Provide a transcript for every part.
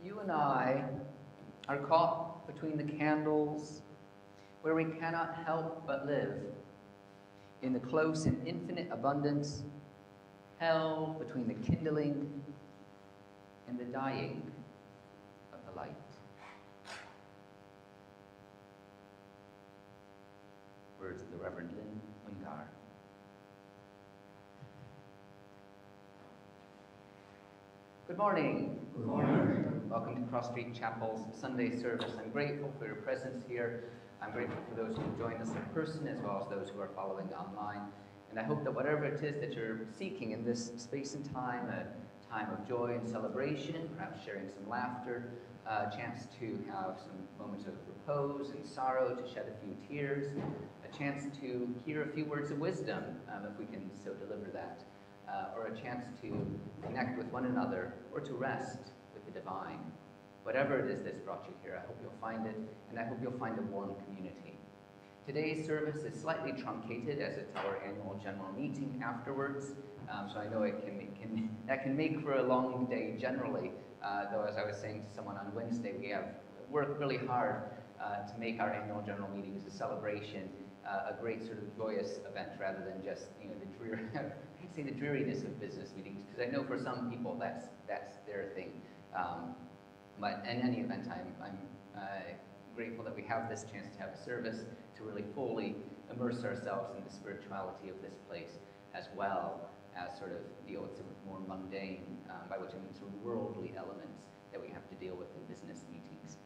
You and I are caught between the candles where we cannot help but live in the close and infinite abundance held between the kindling and the dying of the light. Words of the Reverend Lynn Ungar. Good morning. Good morning. Welcome to Cross Street Chapel's Sunday service. I'm grateful for your presence here. I'm grateful for those who joined us in person as well as those who are following online. And I hope that whatever it is that you're seeking in this space and time, a time of joy and celebration, perhaps sharing some laughter, a chance to have some moments of repose and sorrow, to shed a few tears, a chance to hear a few words of wisdom, if we can so deliver that, or a chance to connect with one another or to rest with the divine. Whatever it is that's brought you here, I hope you'll find it, and I hope you'll find a warm community. Today's service is slightly truncated as it's our annual general meeting afterwards, so I know that can make for a long day generally, though as I was saying to someone on Wednesday, we have worked really hard to make our annual general meetings a celebration, a great sort of joyous event rather than just the dreariness of business meetings, because I know for some people that's their thing. But in any event, I'm grateful that we have this chance to have a service to really fully immerse ourselves in the spirituality of this place, as well as sort of deal with some more mundane, by which I mean sort of worldly elements that we have to deal with in business meetings.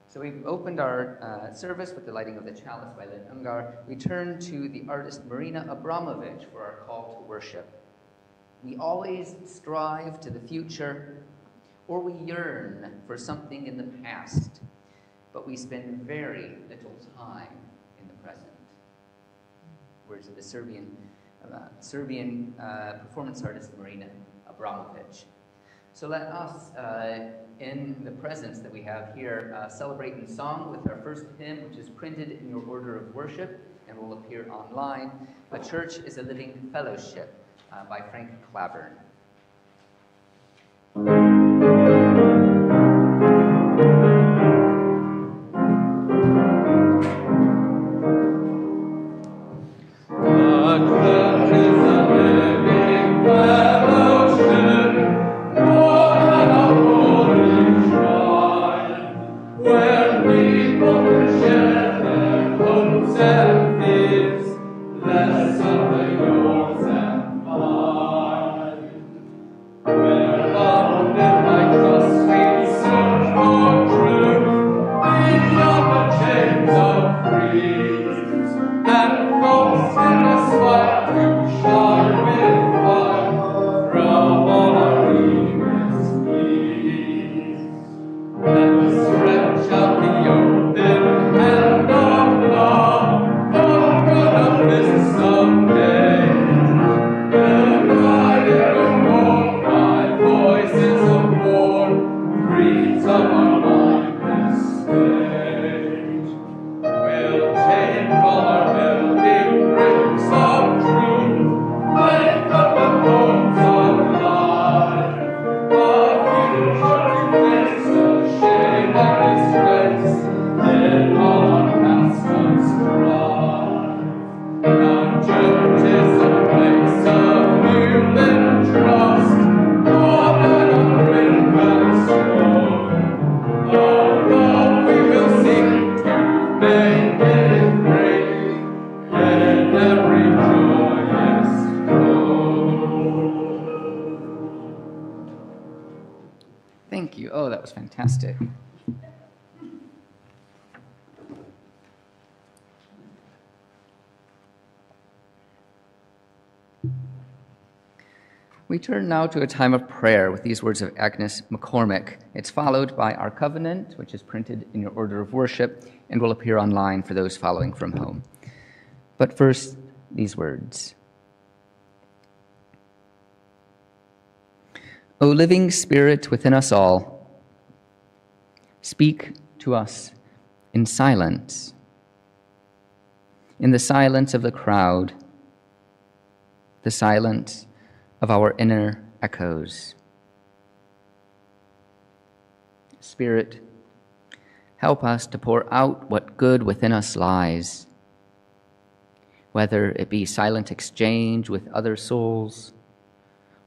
So we've opened our service with the lighting of the chalice by Lynn Ungar. We turn to the artist Marina Abramovich for our call to worship. We always strive to the future, or we yearn for something in the past, but we spend very little time in the present. Words of the Serbian performance artist Marina Abramovich. So let us, in the presence that we have here, celebrate in song with our first hymn, which is printed in your order of worship and will appear online. A Church is a Living Fellowship by Frank Clavern. Where people share that was fantastic. We turn now to a time of prayer with these words of Agnes McCormick. It's followed by our covenant, which is printed in your order of worship and will appear online for those following from home. But first, these words. O living Spirit within us all, speak to us in silence, in the silence of the crowd, the silence of our inner echoes. Spirit, help us to pour out what good within us lies, whether it be silent exchange with other souls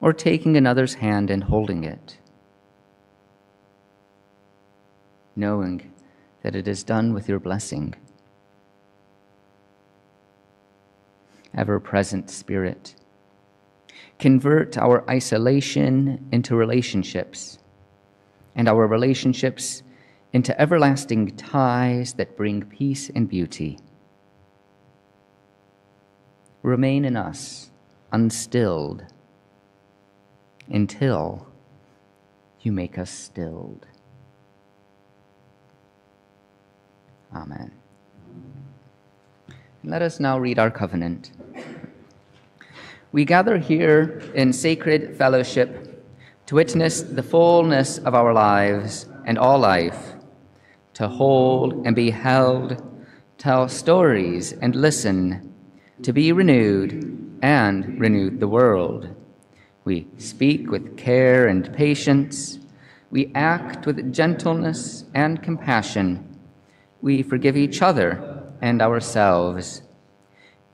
or taking another's hand and holding it, knowing that it is done with your blessing. Ever-present Spirit, convert our isolation into relationships, and our relationships into everlasting ties that bring peace and beauty. Remain in us, unstilled, until you make us stilled. Amen. Let us now read our covenant. We gather here in sacred fellowship to witness the fullness of our lives and all life, to hold and be held, tell stories and listen, to be renewed and renew the world. We speak with care and patience. We act with gentleness and compassion. We forgive each other and ourselves.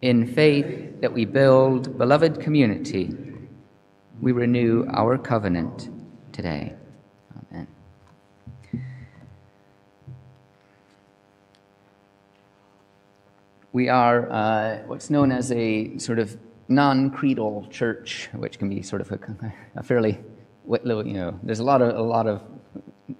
In faith that we build beloved community, we renew our covenant today. Amen. We are what's known as a sort of non-creedal church, which can be sort of a fairly, there's a lot of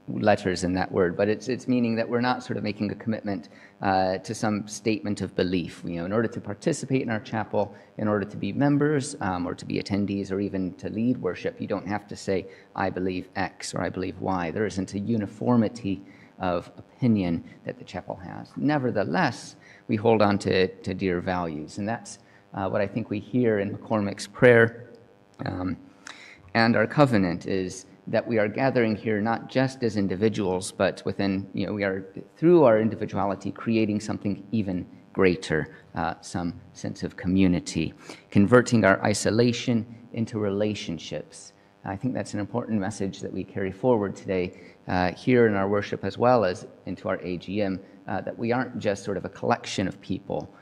letters in that word, but it's meaning that we're not sort of making a commitment to some statement of belief. In order to participate in our chapel, in order to be members or to be attendees or even to lead worship, you don't have to say, I believe X or I believe Y. There isn't a uniformity of opinion that the chapel has. Nevertheless, we hold on to dear values, and that's what I think we hear in McCormick's prayer and our covenant is that we are gathering here not just as individuals, but within, we are, through our individuality, creating something even greater, some sense of community, converting our isolation into relationships. I think that's an important message that we carry forward today here in our worship as well as into our AGM, that we aren't just sort of a collection of people,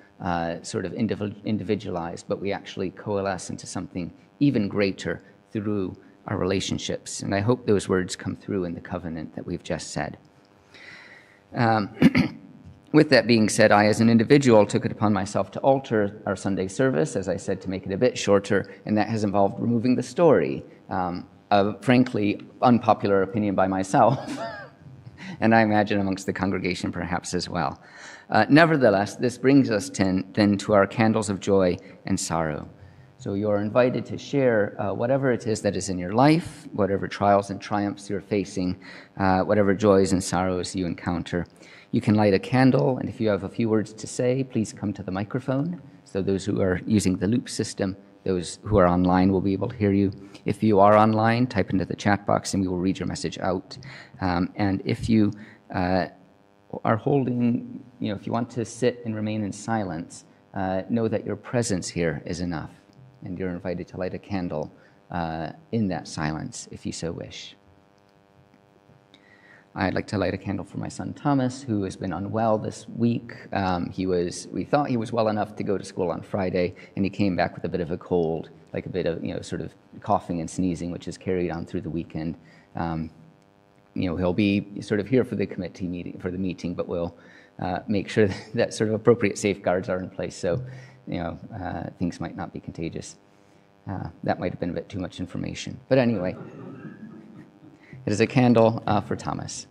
sort of individualized, but we actually coalesce into something even greater through our relationships. And I hope those words come through in the covenant that we've just said. With that being said, I as an individual took it upon myself to alter our Sunday service, as I said, to make it a bit shorter, and that has involved removing the story, a frankly unpopular opinion by myself, and I imagine amongst the congregation perhaps as well. Nevertheless, this brings us then to our candles of joy and sorrow. So you're invited to share whatever it is that is in your life, whatever trials and triumphs you're facing, whatever joys and sorrows you encounter. You can light a candle, and if you have a few words to say, please come to the microphone. So those who are using the loop system, those who are online will be able to hear you. If you are online, type into the chat box and we will read your message out. And if you are holding, if you want to sit and remain in silence, know that your presence here is enough. And you're invited to light a candle in that silence, if you so wish. I'd like to light a candle for my son Thomas, who has been unwell this week. We thought he was well enough to go to school on Friday, and he came back with a bit of a cold, like a bit of, sort of coughing and sneezing, which is carried on through the weekend. He'll be sort of here for the committee meeting, for the meeting, but we'll make sure that sort of appropriate safeguards are in place. So, things might not be contagious. That might have been a bit too much information. But anyway, It is a candle for Thomas.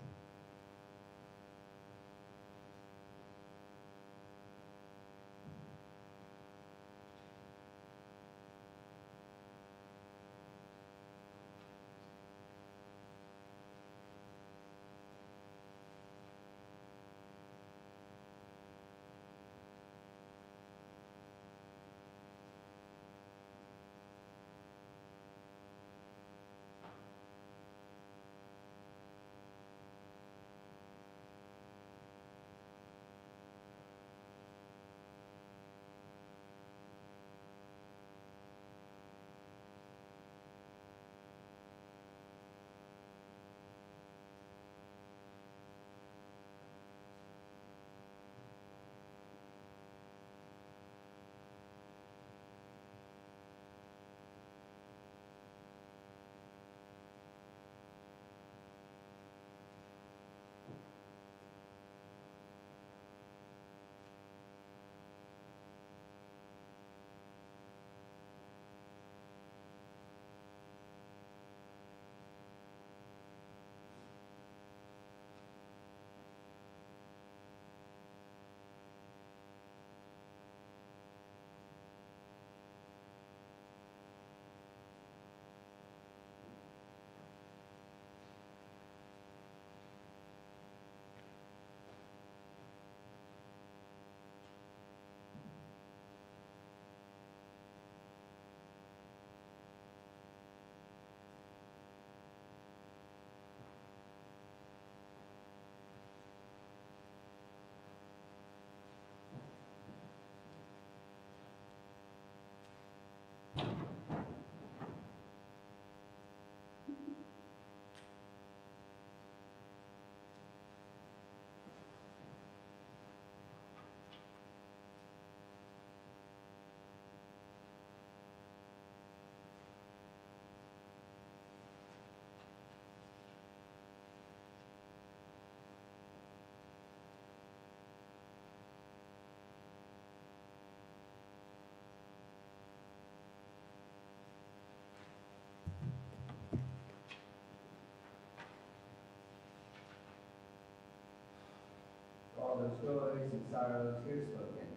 All those joys and sorrows here spoken,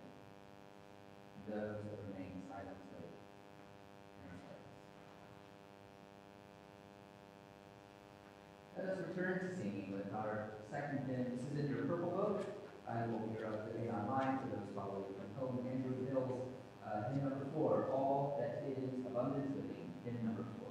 those that remain silently in our hearts. Let us return to singing with our second hymn. This is in your purple book. I will be updating online for those following from home. Andrew Hills, hymn number 4, All That Is Abundant Living, hymn number 4.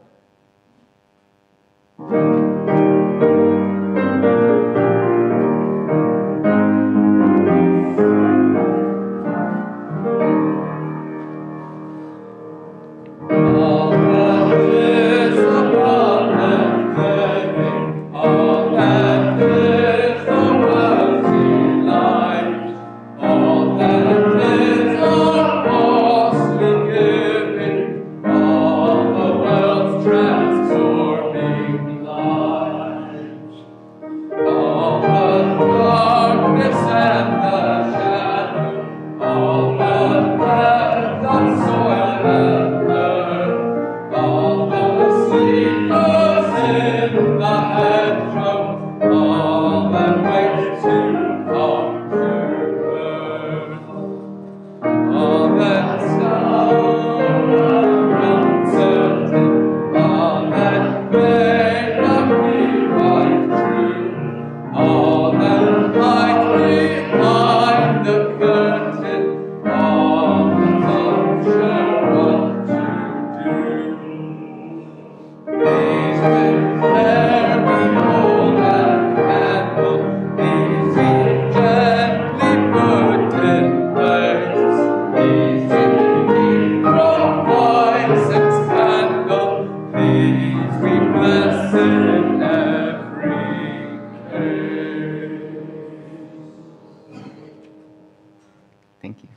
Thank you.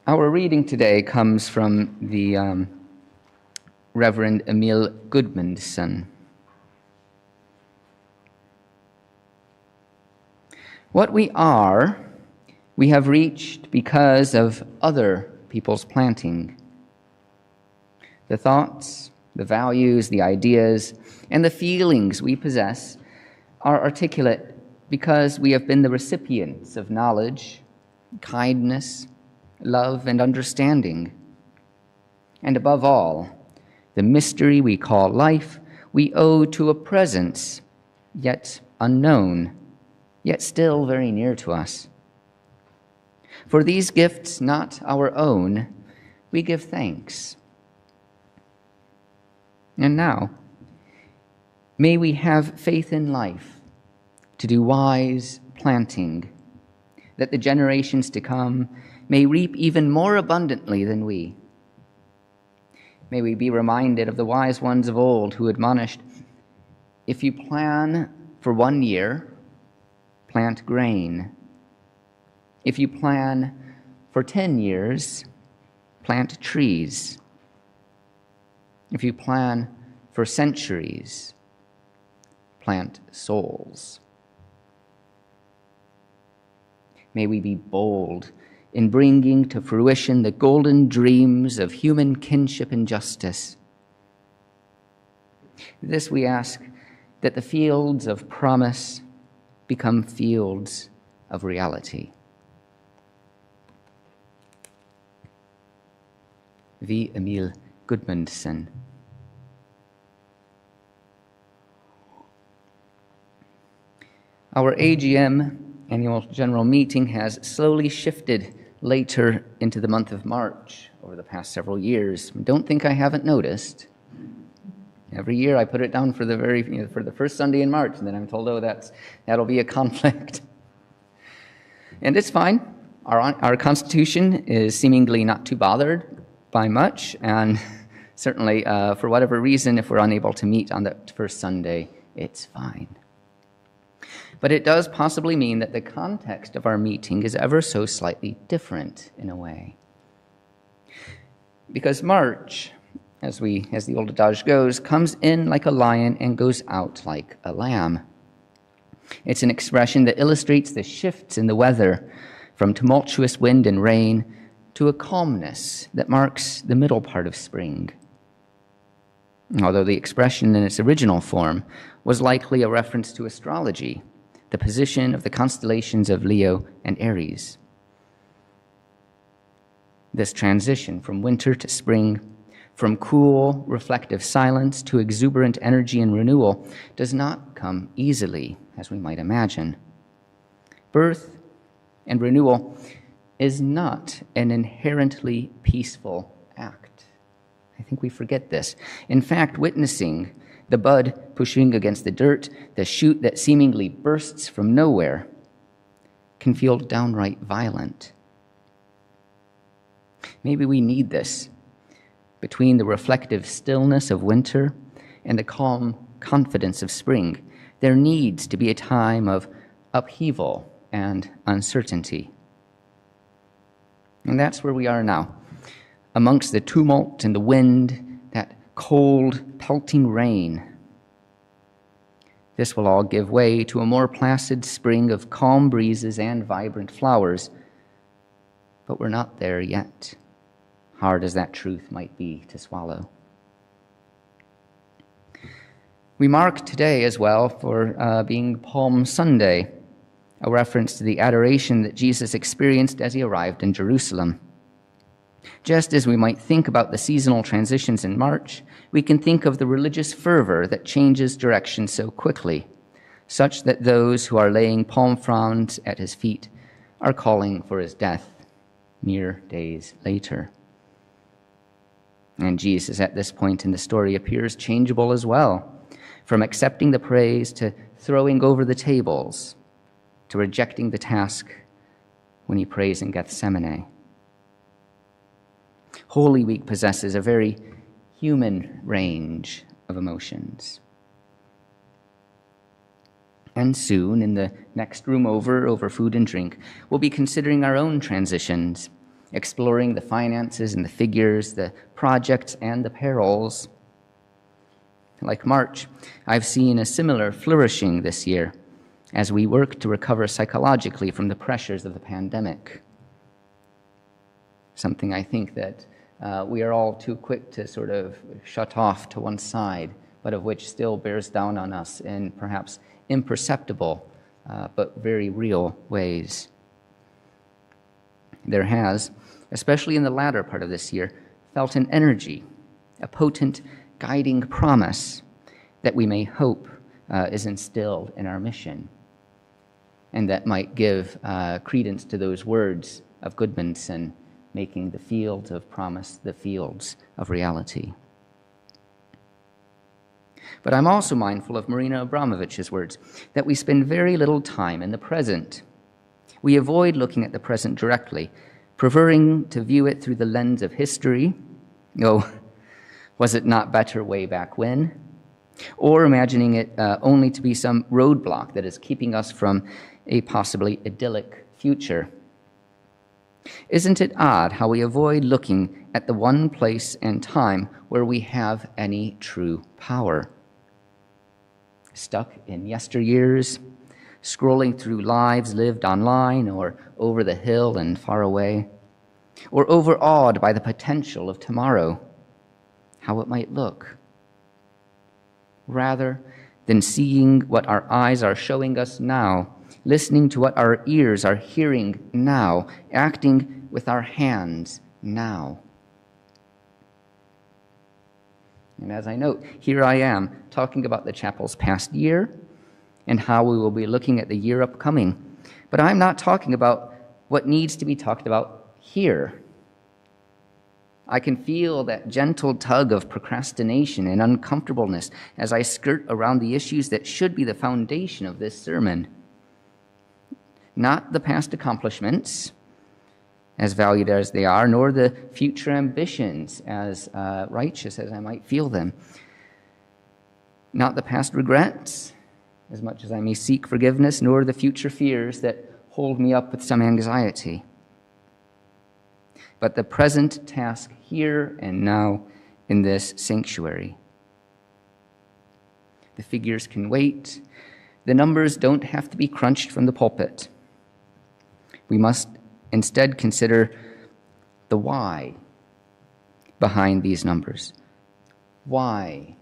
Our reading today comes from the Reverend Emil Gudmundsson. What we are, we have reached because of other people's planting. The thoughts, the values, the ideas, and the feelings we possess are articulate because we have been the recipients of knowledge, kindness, love, and understanding. And above all, the mystery we call life we owe to a presence, yet unknown, yet still very near to us. For these gifts, not our own, we give thanks. And now, may we have faith in life to do wise planting, that the generations to come may reap even more abundantly than we. May we be reminded of the wise ones of old who admonished, if you plan for 1 year, plant grain. If you plan for 10 years, plant trees. If you plan for centuries, plant souls. May we be bold in bringing to fruition the golden dreams of human kinship and justice. This we ask, that the fields of promise become fields of reality. V. Emil Gudmundsson. Our AGM, Annual General Meeting, has slowly shifted later into the month of March over the past several years. Don't think I haven't noticed. Every year I put it down for the first Sunday in March, and then I'm told, oh, that'll be a conflict. And it's fine. Our Constitution is seemingly not too bothered by much, and certainly for whatever reason, if we're unable to meet on that first Sunday, it's fine. But it does possibly mean that the context of our meeting is ever so slightly different in a way. Because March, as the old adage goes, comes in like a lion and goes out like a lamb. It's an expression that illustrates the shifts in the weather from tumultuous wind and rain to a calmness that marks the middle part of spring. Although the expression in its original form was likely a reference to astrology, the position of the constellations of Leo and Aries. This transition from winter to spring, from cool, reflective silence to exuberant energy and renewal, does not come easily, as we might imagine. Birth and renewal is not an inherently peaceful act. I think we forget this. In fact, witnessing the bud pushing against the dirt, the shoot that seemingly bursts from nowhere, can feel downright violent. Maybe we need this between the reflective stillness of winter and the calm confidence of spring. There needs to be a time of upheaval and uncertainty. And that's where we are now, amongst the tumult and the wind, that cold, pelting rain. This will all give way to a more placid spring of calm breezes and vibrant flowers. But we're not there yet, hard as that truth might be to swallow. We mark today as well for being Palm Sunday, a reference to the adoration that Jesus experienced as he arrived in Jerusalem. Just as we might think about the seasonal transitions in March, we can think of the religious fervor that changes direction so quickly, such that those who are laying palm fronds at his feet are calling for his death mere days later. And Jesus, at this point in the story, appears changeable as well, from accepting the praise to throwing over the tables, to rejecting the task when he prays in Gethsemane. Holy Week possesses a very human range of emotions. And soon, in the next room over food and drink, we'll be considering our own transitions, exploring the finances and the figures, the projects and the perils. Like March, I've seen a similar flourishing this year as we work to recover psychologically from the pressures of the pandemic. something I think that we are all too quick to sort of shut off to one side, but of which still bears down on us in perhaps imperceptible but very real ways. There has, especially in the latter part of this year, felt an energy, a potent guiding promise that we may hope is instilled in our mission, and that might give credence to those words of Gudmundsson, making the fields of promise the fields of reality. But I'm also mindful of Marina Abramovich's words, that we spend very little time in the present. We avoid looking at the present directly, preferring to view it through the lens of history. Oh, was it not better way back when? Or imagining it only to be some roadblock that is keeping us from a possibly idyllic future. Isn't it odd how we avoid looking at the one place and time where we have any true power? Stuck in yesteryears, scrolling through lives lived online or over the hill and far away, or overawed by the potential of tomorrow, how it might look, rather than seeing what our eyes are showing us now, listening to what our ears are hearing now, acting with our hands now. And as I note, here I am talking about the chapel's past year and how we will be looking at the year upcoming. But I'm not talking about what needs to be talked about here. I can feel that gentle tug of procrastination and uncomfortableness as I skirt around the issues that should be the foundation of this sermon. Not the past accomplishments, as valued as they are, nor the future ambitions, as righteous as I might feel them. Not the past regrets, as much as I may seek forgiveness, nor the future fears that hold me up with some anxiety. But the present task here and now in this sanctuary. The figures can wait. The numbers don't have to be crunched from the pulpit. We must instead consider the why behind these numbers. Why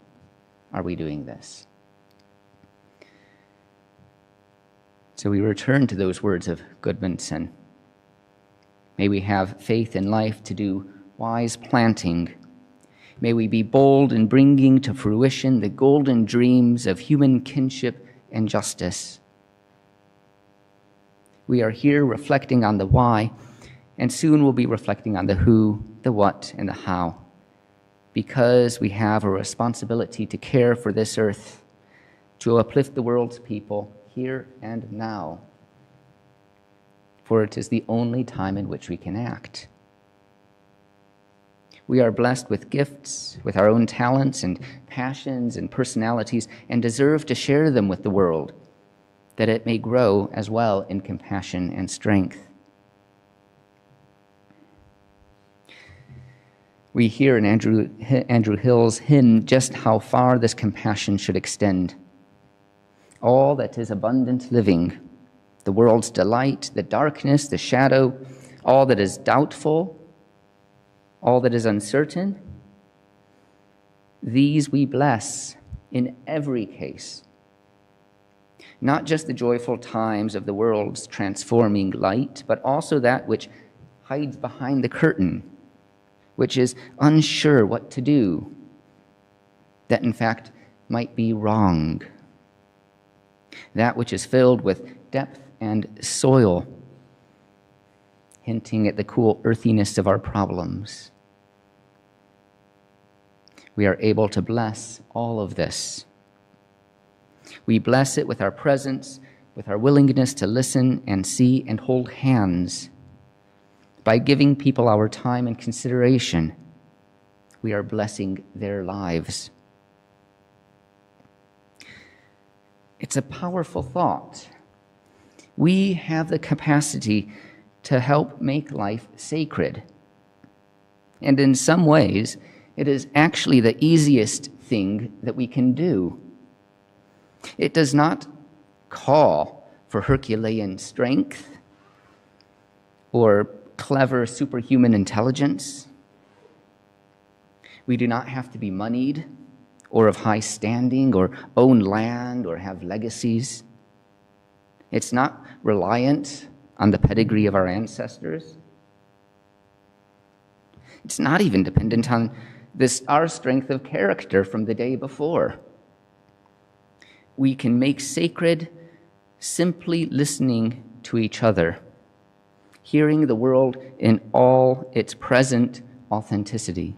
are we doing this? So we return to those words of Gudmundsson. May we have faith in life to do wise planting. May we be bold in bringing to fruition the golden dreams of human kinship and justice. We are here reflecting on the why, and soon we'll be reflecting on the who, the what, and the how, because we have a responsibility to care for this earth, to uplift the world's people here and now, for it is the only time in which we can act. We are blessed with gifts, with our own talents and passions and personalities, and deserve to share them with the world, that it may grow as well in compassion and strength. We hear in Andrew Hill's hymn just how far this compassion should extend. All that is abundant living, the world's delight, the darkness, the shadow, all that is doubtful, all that is uncertain, these we bless in every case. Not just the joyful times of the world's transforming light, but also that which hides behind the curtain, which is unsure what to do, that in fact might be wrong. That which is filled with depth and soil, hinting at the cool earthiness of our problems. We are able to bless all of this. We bless it with our presence, with our willingness to listen and see and hold hands. By giving people our time and consideration, we are blessing their lives. It's a powerful thought. We have the capacity to help make life sacred. And in some ways, it is actually the easiest thing that we can do. It does not call for Herculean strength or clever, superhuman intelligence. We do not have to be moneyed or of high standing or own land or have legacies. It's not reliant on the pedigree of our ancestors. It's not even dependent on our strength of character from the day before. We can make sacred simply listening to each other, hearing the world in all its present authenticity,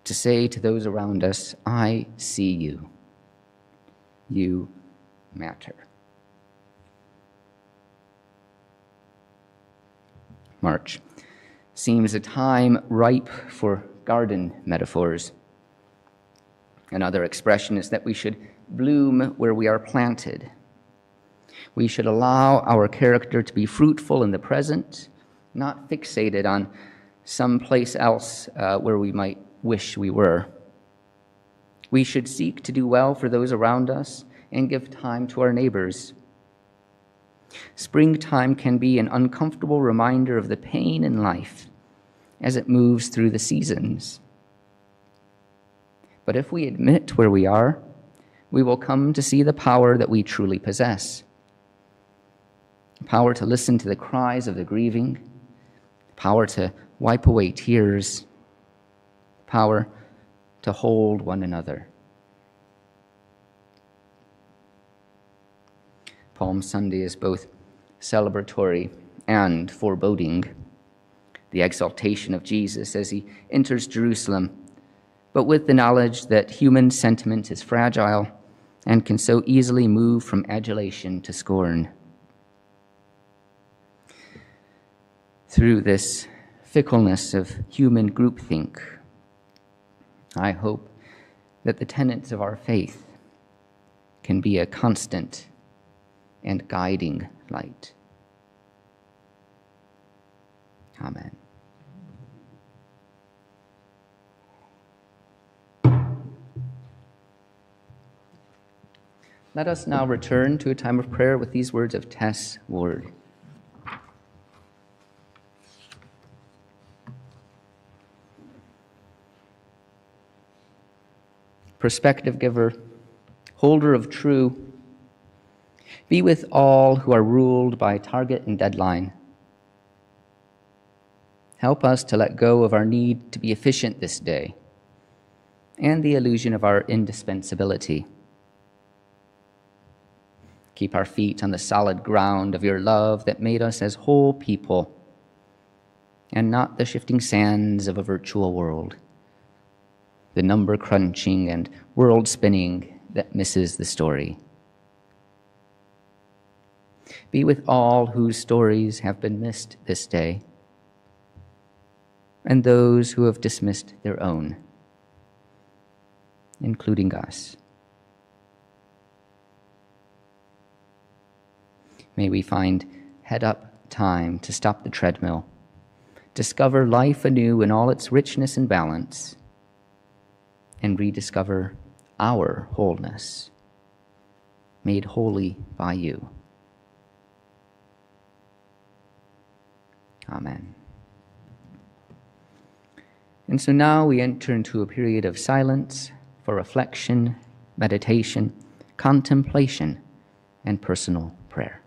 to say to those around us, I see you. You matter. March seems a time ripe for garden metaphors. Another expression is that we should bloom where we are planted. We should allow our character to be fruitful in the present, not fixated on some place else where we might wish we were. We should seek to do well for those around us and give time to our neighbors. Springtime can be an uncomfortable reminder of the pain in life as it moves through the seasons. But if we admit where we are, we will come to see the power that we truly possess. Power to listen to the cries of the grieving, power to wipe away tears, power to hold one another. Palm Sunday is both celebratory and foreboding. The exaltation of Jesus as he enters Jerusalem, but with the knowledge that human sentiment is fragile and can so easily move from adulation to scorn. Through this fickleness of human groupthink, I hope that the tenets of our faith can be a constant and guiding light. Amen. Let us now return to a time of prayer with these words of Tess Ward. Perspective giver, holder of true, be with all who are ruled by target and deadline. Help us to let go of our need to be efficient this day and the illusion of our indispensability. Keep our feet on the solid ground of your love that made us as whole people and not the shifting sands of a virtual world, the number crunching and world spinning that misses the story. Be with all whose stories have been missed this day, and those who have dismissed their own, including us. May we find head-up time to stop the treadmill, discover life anew in all its richness and balance, and rediscover our wholeness, made holy by you. Amen. And so now we enter into a period of silence for reflection, meditation, contemplation, and personal prayer.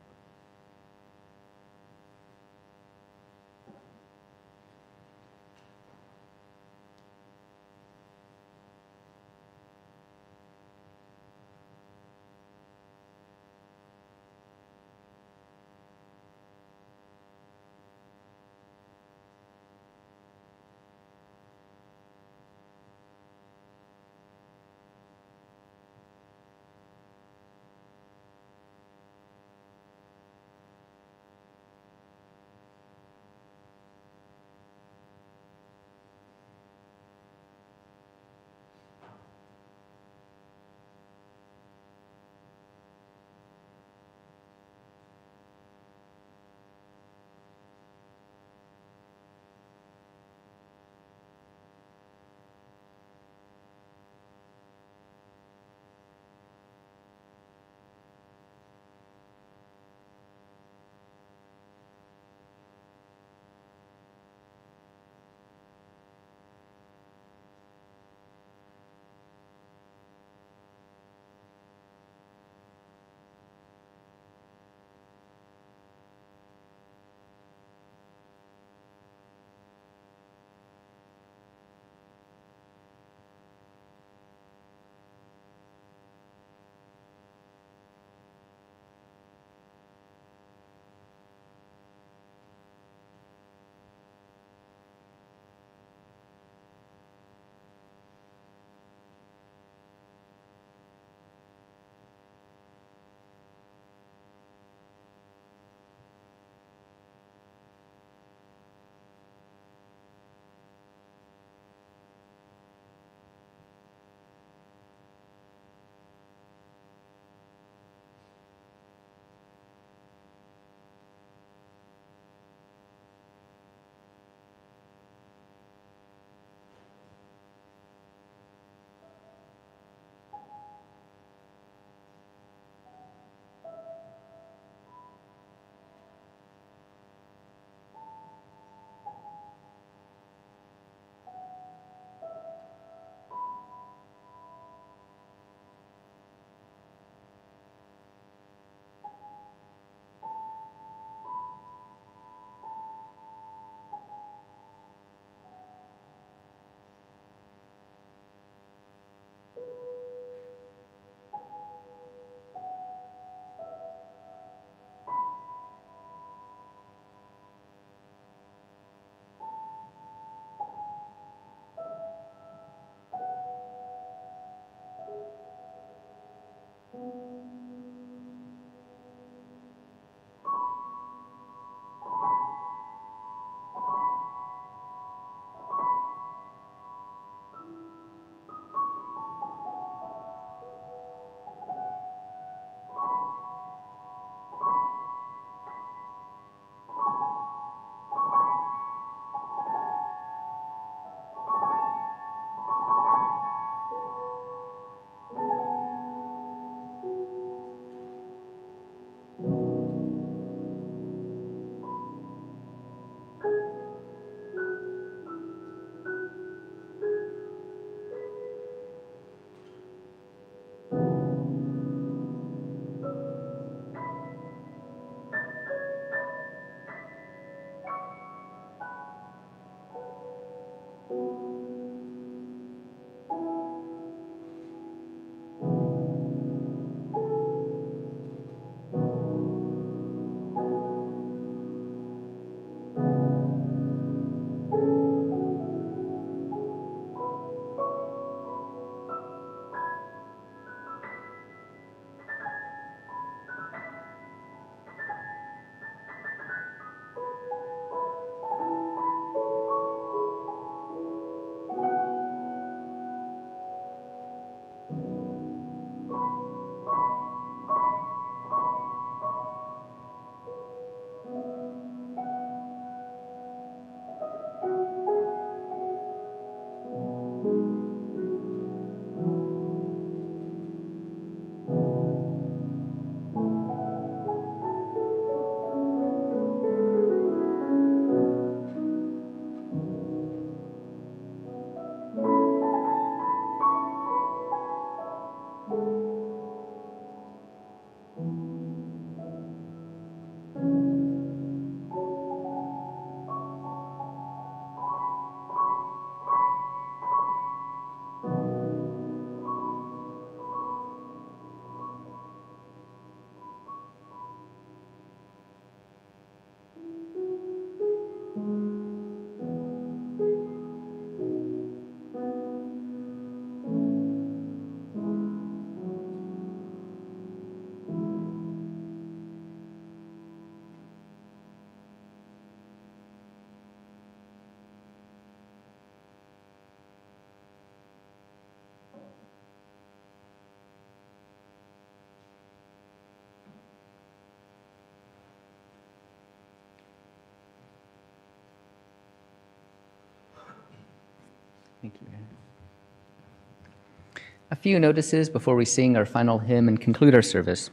A few notices before we sing our final hymn and conclude our service.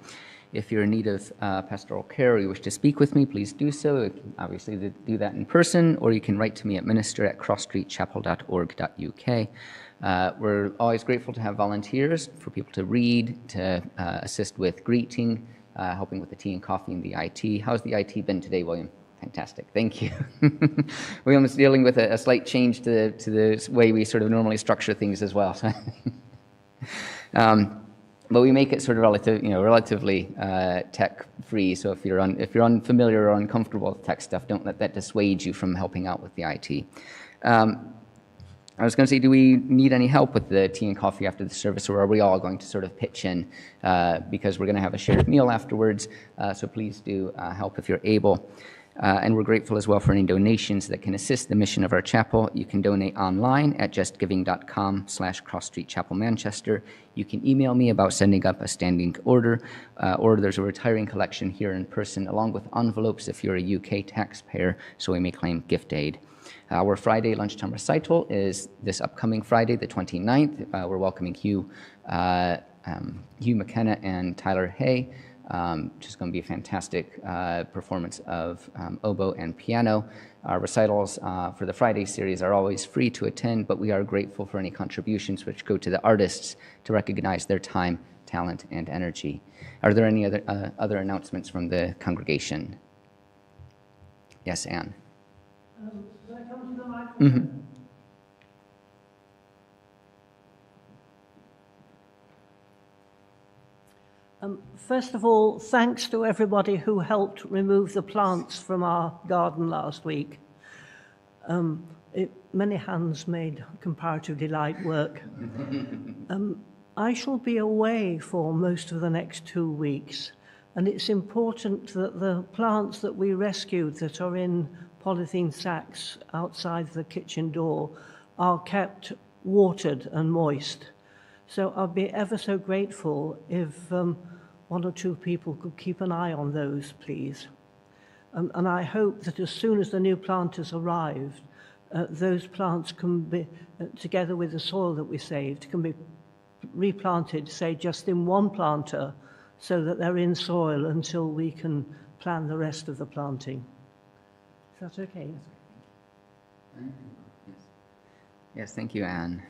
If you're in need of pastoral care or you wish to speak with me, please do so. You can obviously do that in person, or you can write to me at minister@crossstreetchapel.org.uk. We're always grateful to have volunteers for people to read, to assist with greeting, helping with the tea and coffee and the IT. How's the IT been today, William? Fantastic, thank you. William is dealing with a slight change to the way we sort of normally structure things as well. So but we make it sort of relatively tech-free. So if you're unfamiliar or uncomfortable with tech stuff, don't let that dissuade you from helping out with the IT. I was going to say, do we need any help with the tea and coffee after the service, or are we all going to sort of pitch in? Because we're going to have a shared meal afterwards, so please do help if you're able. And we're grateful as well for any donations that can assist the mission of our chapel. You can donate online at justgiving.com/crossstreetchapelmanchester. You can email me about sending up a standing order, or there's a retiring collection here in person, along with envelopes if you're a UK taxpayer, so we may claim gift aid. Our Friday lunchtime recital is this upcoming Friday, the 29th. We're welcoming Hugh McKenna and Tyler Hay, which is going to be a fantastic performance of oboe and piano. Our recitals for the Friday series are always free to attend, but we are grateful for any contributions which go to the artists to recognize their time, talent, and energy. Are there any other announcements from the congregation? Yes, Anne. Can I come to the microphone? Mm-hmm. First of all, thanks to everybody who helped remove the plants from our garden last week. Many hands made comparatively light work. I shall be away for most of the next 2 weeks, and it's important that the plants that we rescued that are in polythene sacks outside the kitchen door are kept watered and moist. So I'll be ever so grateful if one or two people could keep an eye on those, please. And I hope that as soon as the new planters arrive, those plants can be, together with the soil that we saved, can be replanted, say, just in one planter, so that they're in soil until we can plan the rest of the planting. Is that okay? Yes, thank you, Anne.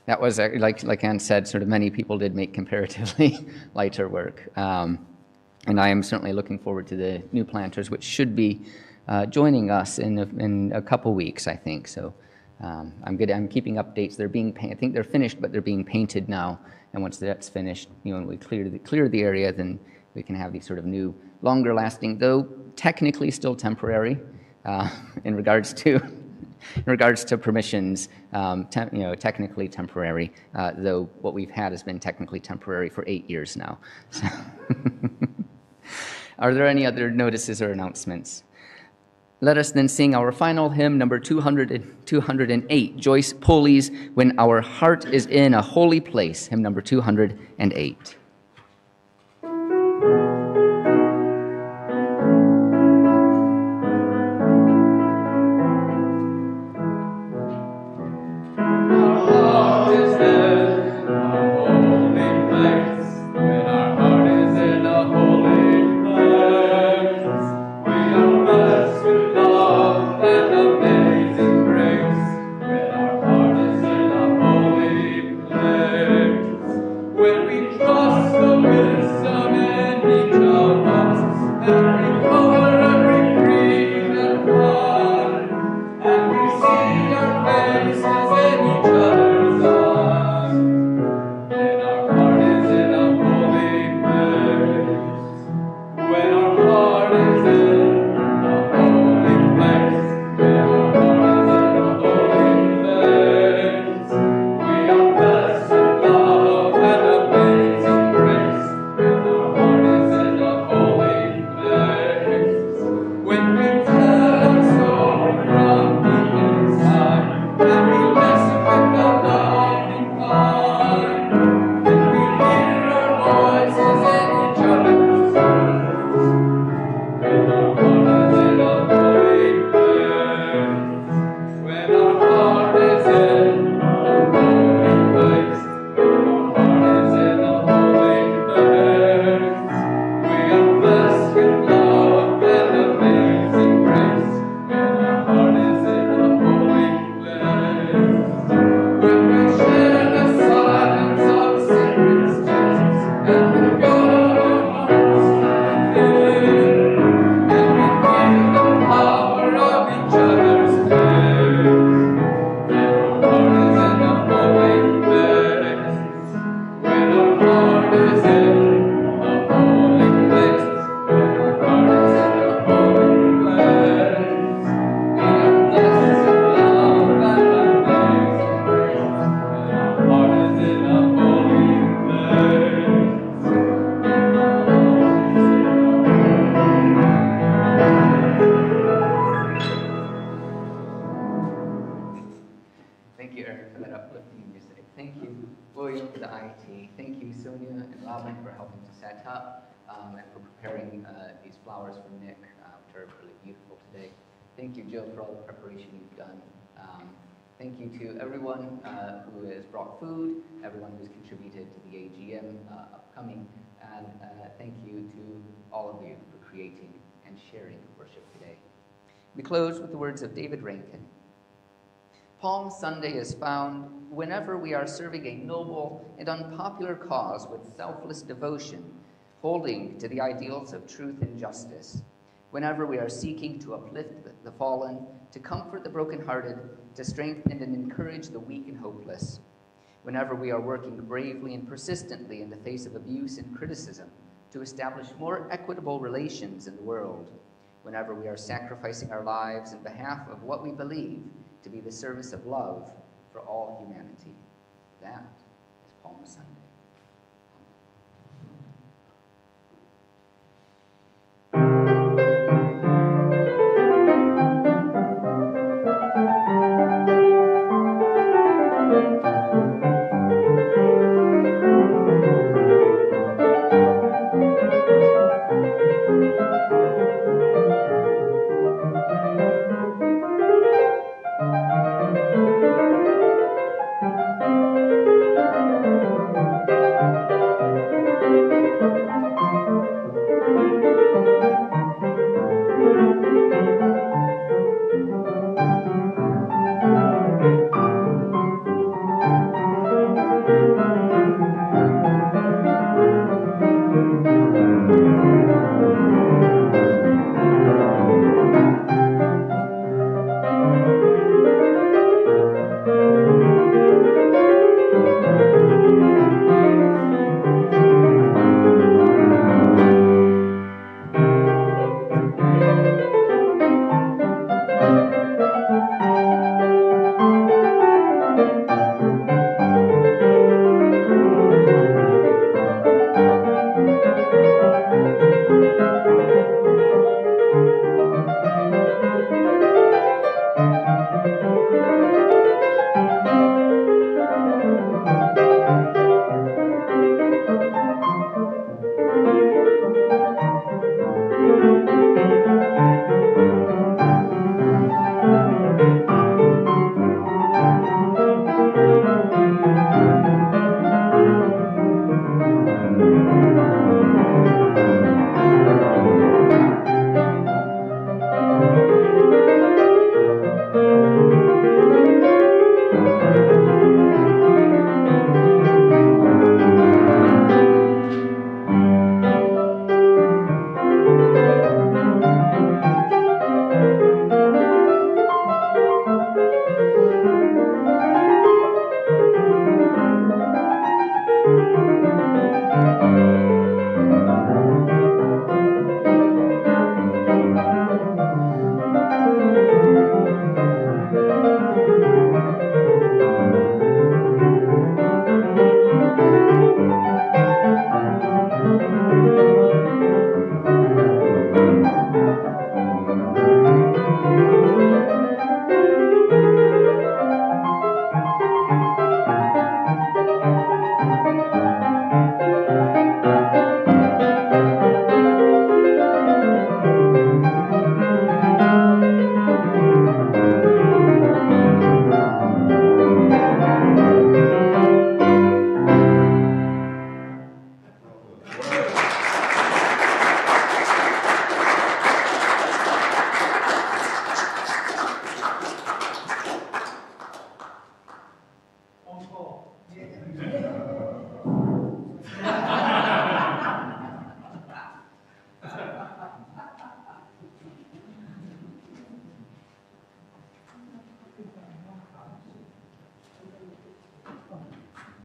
That was, like Anne said, sort of many people did make comparatively lighter work. And I am certainly looking forward to the new planters, which should be joining us in a couple weeks, I think. So I'm keeping updates. They're being I think they're finished, but they're being painted now. And once that's finished, when we clear the area, then we can have these sort of new, longer lasting, though technically still temporary in regards to permissions, technically temporary, though what we've had has been technically temporary for 8 years now. So are there any other notices or announcements? Let us then sing our final hymn, number 208, Joyce Poley's When Our Heart is in a Holy Place, hymn number 208. When we trust to IT. Thank you, Sonia and Robin, for helping to set up and for preparing these flowers for Nick, which are really beautiful today. Thank you, Jill, for all the preparation you've done. Thank you to everyone who has brought food, everyone who's contributed to the AGM upcoming, and thank you to all of you for creating and sharing worship today. We close with the words of David Rankin. Palm Sunday is found whenever we are serving a noble and unpopular cause with selfless devotion, holding to the ideals of truth and justice. Whenever we are seeking to uplift the fallen, to comfort the brokenhearted, to strengthen and encourage the weak and hopeless. Whenever we are working bravely and persistently in the face of abuse and criticism to establish more equitable relations in the world. Whenever we are sacrificing our lives in behalf of what we believe to be the service of love for all humanity. With that,